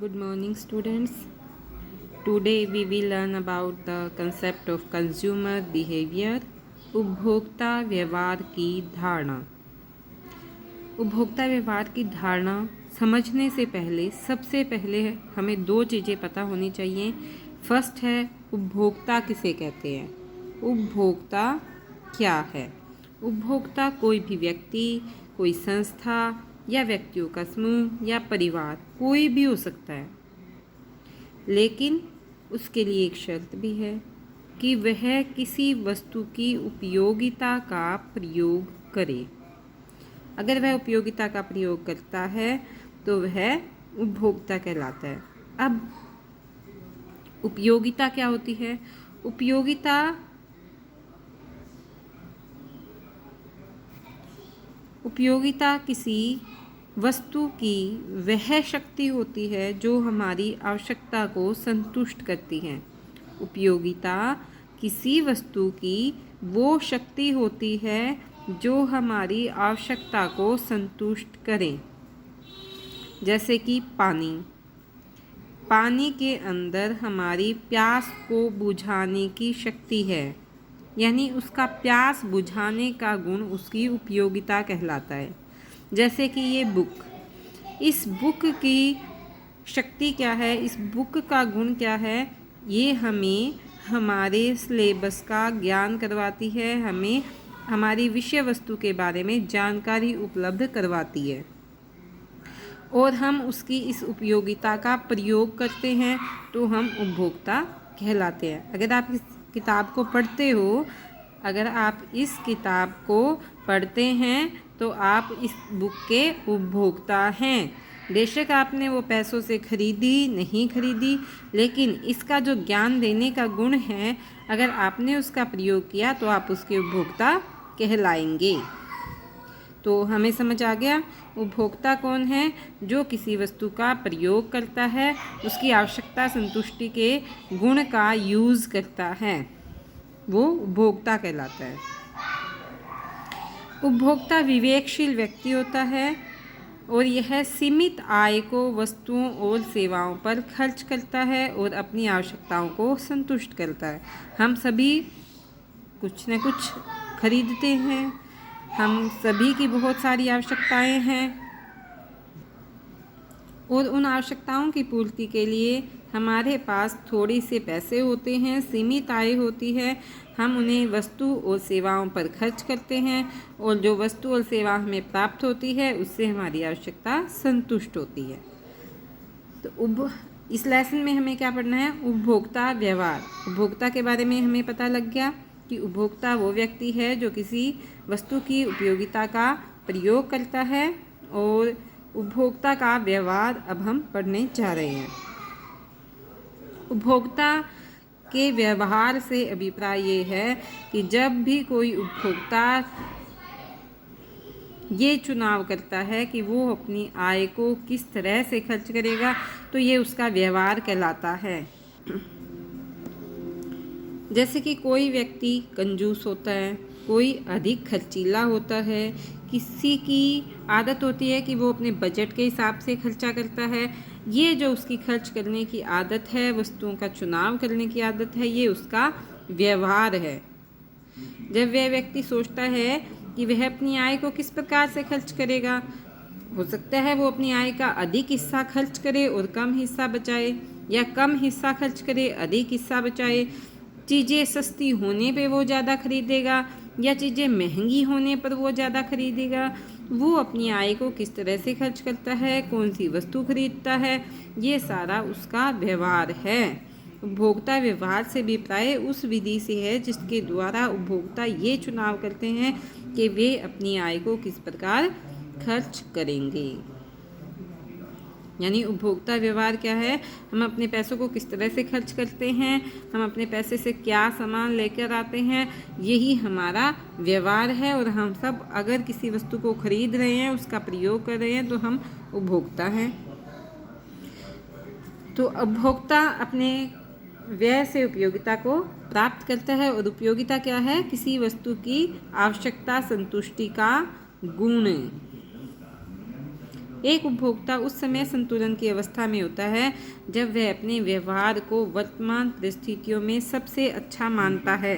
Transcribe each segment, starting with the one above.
Good morning, students. Today we will learn about the concept of consumer behavior. उपभोक्ता व्यवहार की धारणा। उपभोक्ता व्यवहार की धारणा समझने से पहले सबसे पहले हमें दो चीज़ें पता होनी चाहिए। फर्स्ट है उपभोक्ता किसे कहते हैं। उपभोक्ता क्या है। उपभोक्ता कोई भी व्यक्ति, कोई संस्था या व्यक्तियों का समूह या परिवार कोई भी हो सकता है, लेकिन उसके लिए एक शर्त भी है कि वह किसी वस्तु की उपयोगिता का प्रयोग करे। अगर वह उपयोगिता का प्रयोग करता है तो वह उपभोक्ता कहलाता है। अब उपयोगिता क्या होती है। उपयोगिता किसी वस्तु की वह शक्ति होती है जो हमारी आवश्यकता को संतुष्ट करती है। उपयोगिता किसी वस्तु की वो शक्ति होती है जो हमारी आवश्यकता को संतुष्ट करे। जैसे कि पानी के अंदर हमारी प्यास को बुझाने की शक्ति है, यानी उसका प्यास बुझाने का गुण उसकी उपयोगिता कहलाता है। जैसे कि ये इस बुक की शक्ति क्या है, इस बुक का गुण क्या है, ये हमें हमारे सिलेबस का ज्ञान करवाती है, हमें हमारी विषय वस्तु के बारे में जानकारी उपलब्ध करवाती है और हम उसकी इस उपयोगिता का प्रयोग करते हैं तो हम उपभोक्ता कहलाते हैं। अगर आप इस किताब को पढ़ते हैं तो आप इस बुक के उपभोक्ता हैं। बेशक आपने वो पैसों से नहीं खरीदी, लेकिन इसका जो ज्ञान देने का गुण है, अगर आपने उसका प्रयोग किया तो आप उसके उपभोक्ता कहलाएंगे। तो हमें समझ आ गया उपभोक्ता कौन है। जो किसी वस्तु का प्रयोग करता है, उसकी आवश्यकता संतुष्टि के गुण का यूज़ करता है, वो उपभोक्ता कहलाता है। उपभोक्ता विवेकशील व्यक्ति होता है और यह सीमित आय को वस्तुओं और सेवाओं पर खर्च करता है और अपनी आवश्यकताओं को संतुष्ट करता है। हम सभी कुछ न कुछ खरीदते हैं, हम सभी की बहुत सारी आवश्यकताएं हैं और उन आवश्यकताओं की पूर्ति के लिए हमारे पास थोड़े से पैसे होते हैं, सीमित आय होती है। हम उन्हें वस्तु और सेवाओं पर खर्च करते हैं और जो वस्तु और सेवा हमें प्राप्त होती है उससे हमारी आवश्यकता संतुष्ट होती है। तो इस लेसन में हमें क्या पढ़ना है, उपभोक्ता व्यवहार। उपभोक्ता के बारे में हमें पता लग गया कि उपभोक्ता वो व्यक्ति है जो किसी वस्तु की उपयोगिता का प्रयोग करता है, और उपभोक्ता का व्यवहार अब हम पढ़ने जा रहे हैं। उपभोक्ता के व्यवहार से अभिप्राय ये है कि जब भी कोई उपभोक्ता ये चुनाव करता है कि वो अपनी आय को किस तरह से खर्च करेगा, तो ये उसका व्यवहार कहलाता है। जैसे कि कोई व्यक्ति कंजूस होता है, कोई अधिक खर्चीला होता है, किसी की आदत होती है कि वो अपने बजट के हिसाब से खर्चा करता है। ये जो उसकी खर्च करने की आदत है, वस्तुओं का चुनाव करने की आदत है, ये उसका व्यवहार है। जब वह व्यक्ति सोचता है कि वह अपनी आय को किस प्रकार से खर्च करेगा, हो सकता है वो अपनी आय का अधिक हिस्सा खर्च करे और कम हिस्सा बचाए, या कम हिस्सा खर्च करे अधिक हिस्सा बचाए। चीज़ें सस्ती होने पे वो ज़्यादा खरीदेगा या चीज़ें महंगी होने पर वो ज़्यादा खरीदेगा। वो अपनी आय को किस तरह से खर्च करता है, कौन सी वस्तु खरीदता है, ये सारा उसका व्यवहार है। उपभोक्ता व्यवहार से भी प्राय उस विधि से है जिसके द्वारा उपभोक्ता ये चुनाव करते हैं कि वे अपनी आय को किस प्रकार खर्च करेंगे। यानी उपभोक्ता व्यवहार क्या है, हम अपने पैसों को किस तरह से खर्च करते हैं, हम अपने पैसे से क्या सामान लेकर आते हैं, यही हमारा व्यवहार है। और हम सब अगर किसी वस्तु को खरीद रहे हैं, उसका प्रयोग कर रहे हैं, तो हम उपभोक्ता हैं। तो उपभोक्ता अपने व्यय से उपयोगिता को प्राप्त करता है, और उपयोगिता क्या है, किसी वस्तु की आवश्यकता संतुष्टि का गुण। एक उपभोक्ता उस समय संतुलन की अवस्था में होता है जब वह अपने व्यवहार को वर्तमान परिस्थितियों में सबसे अच्छा मानता है।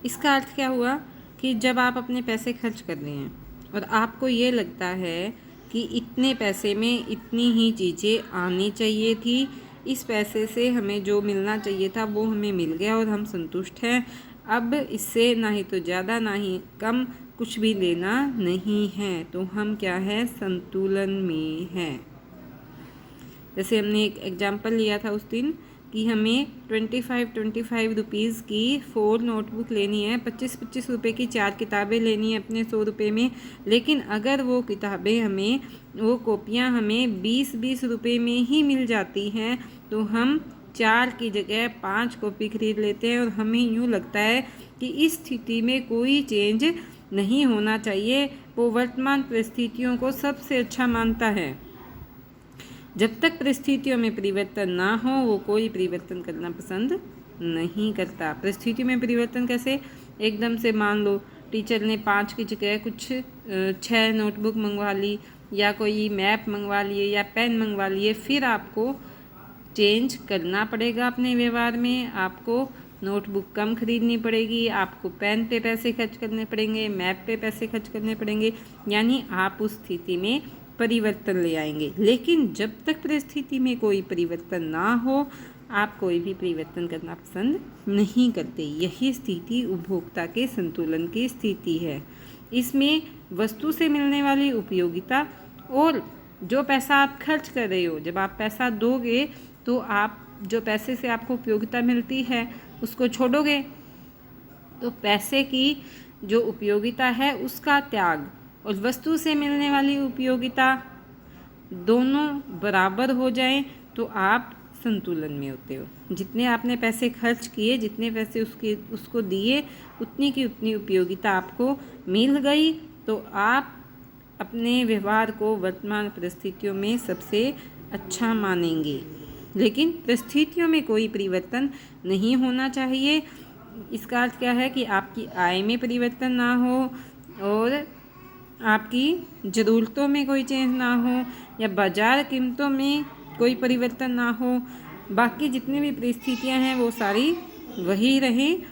इसका अर्थ क्या हुआ कि जब आप अपने पैसे खर्च कर रहे हैं और आपको ये लगता है कि इतने पैसे में इतनी ही चीज़ें आनी चाहिए थी, इस पैसे से हमें जो मिलना चाहिए था वो हमें मिल गया और हम संतुष्ट हैं, अब इससे ना ही तो ज़्यादा ना ही कम कुछ भी लेना नहीं है, तो हम क्या है, संतुलन में हैं। जैसे हमने एक एग्जाम्पल लिया था उस दिन कि हमें 25 रुपीज़ की 4 नोटबुक लेनी है, 25 रुपये की 4 किताबें लेनी है अपने 100 रुपये में, लेकिन अगर वो किताबें हमें, वो कॉपियाँ हमें 20 रुपये में ही मिल जाती हैं, तो हम 4 की जगह 5 कॉपी खरीद लेते हैं और हमें यूँ लगता है कि इस स्थिति में कोई चेंज नहीं होना चाहिए। वो वर्तमान परिस्थितियों को सबसे अच्छा मानता है। जब तक परिस्थितियों में परिवर्तन ना हो वो कोई परिवर्तन करना पसंद नहीं करता। परिस्थितियों में परिवर्तन कैसे, एकदम से मान लो टीचर ने 5 की जगह कुछ 6 नोटबुक मंगवा ली या कोई मैप मंगवा लिए या पेन मंगवा लिए, फिर आपको चेंज करना पड़ेगा अपने व्यवहार में। आपको नोटबुक कम खरीदनी पड़ेगी, आपको पेन पे पैसे खर्च करने पड़ेंगे, मैप पे पैसे खर्च करने पड़ेंगे, यानी आप उस स्थिति में परिवर्तन ले आएंगे। लेकिन जब तक परिस्थिति में कोई परिवर्तन ना हो, आप कोई भी परिवर्तन करना पसंद नहीं करते। यही स्थिति उपभोक्ता के संतुलन की स्थिति है। इसमें वस्तु से मिलने वाली उपयोगिता और जो पैसा आप खर्च कर रहे हो, जब आप पैसा दोगे तो आप जो पैसे से आपको उपयोगिता मिलती है उसको छोड़ोगे, तो पैसे की जो उपयोगिता है उसका त्याग और वस्तु से मिलने वाली उपयोगिता दोनों बराबर हो जाएं तो आप संतुलन में होते हो। जितने आपने पैसे खर्च किए, जितने पैसे उसको दिए, उतनी की उतनी उपयोगिता आपको मिल गई, तो आप अपने व्यवहार को वर्तमान परिस्थितियों में सबसे अच्छा मानेंगे। लेकिन परिस्थितियों में कोई परिवर्तन नहीं होना चाहिए। इसका अर्थ क्या है कि आपकी आय में परिवर्तन ना हो और आपकी ज़रूरतों में कोई चेंज ना हो या बाज़ार कीमतों में कोई परिवर्तन ना हो, बाकी जितनी भी परिस्थितियां हैं वो सारी वही रहें,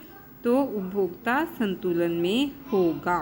तो उपभोक्ता संतुलन में होगा।